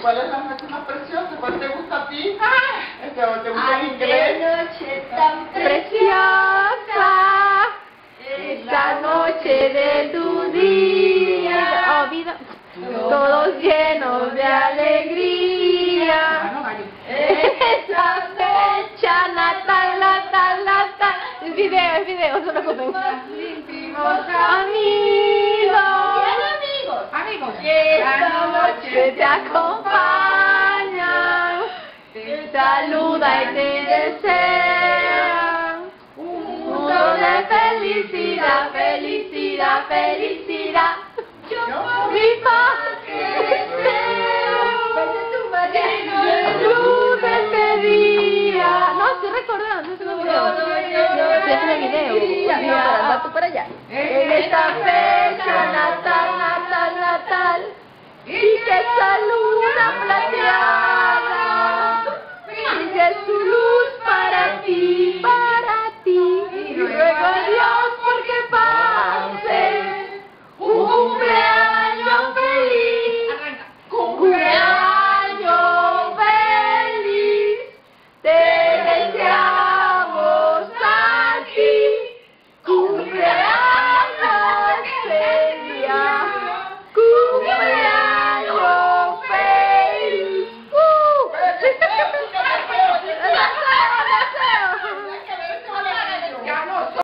¿Cuál es la noche más preciosa? ¿Cuál te gusta a ti? ¿Te gusta el inglés? ¡Qué noche tan Preciosa, esta noche de tu día, oh, vida, todos llenos de alegría. Esa fecha, Natal, Natal, Natal. Es video, no se preocupen. Amigos, Que esta noche te acompañan, te saluda y te desea un mundo de felicidad, felicidad, felicidad. Mi paz que deseo, luz de este día. No, estoy recordando, no es un video. Sí, es un video. Para allá. En esta fecha, Natal, Natal, Natal. Y que salud.